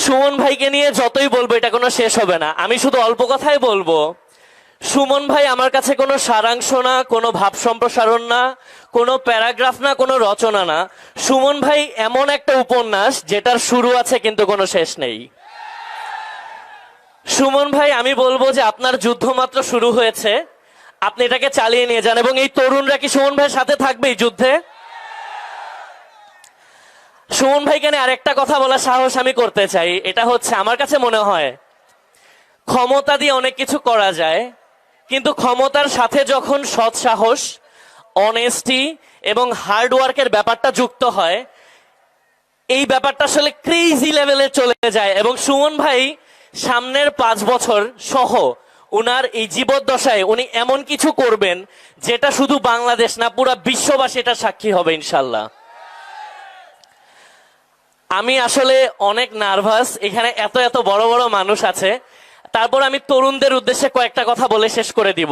সুমন ভাইকে নিয়ে যতই বলবো এটা কোনো শেষ হবে না। আমি শুধু অল্প কথাই বলবো। সুমন ভাই আমার কাছে কোনো সারাংশ না, কোনো ভাব সম্প্রসারণ না, কোনো প্যারাগ্রাফ না, কোনো রচনা না। সুমন ভাই এমন একটা উপন্যাস যেটার শুরু আছে কিন্তু কোনো শেষ নেই। সুমন ভাই, আমি বলবো যে আপনার যুদ্ধ মাত্র শুরু হয়েছে, আপনি এটাকে চালিয়ে নিয়ে যান। এবং এই তরুণরা কি সুমন ভাইয়ের সাথে থাকবে এই যুদ্ধে? সুমন ভাইকে নিয়ে আরেকটা কথা বলার সাহস আমি করতে চাই। এটা হচ্ছে, আমার কাছে মনে হয় ক্ষমতা দিয়ে অনেক কিছু করা যায়, কিন্তু ক্ষমতার সাথে যখন সৎ সাহস, অনেস্টি এবং হার্ড ওয়ার্কের ব্যাপারটা যুক্ত হয়, এই ব্যাপারটা আসলে ক্রেজি লেভেলে চলে যায়। এবং সুমন ভাই সামনের 5 বছর সহ উনার এই জীবদ্দশায় উনি এমন কিছু করবেন যেটা শুধু বাংলাদেশ না, পুরো বিশ্ববাসী এটা সাক্ষী হবে ইনশাল্লাহ। আমি আসলে অনেক নার্ভাস, এখানে এত এত বড় বড় মানুষ আছে। তারপর আমি তরুণদের উদ্দেশ্যে কয়েকটা কথা বলে শেষ করে দিব।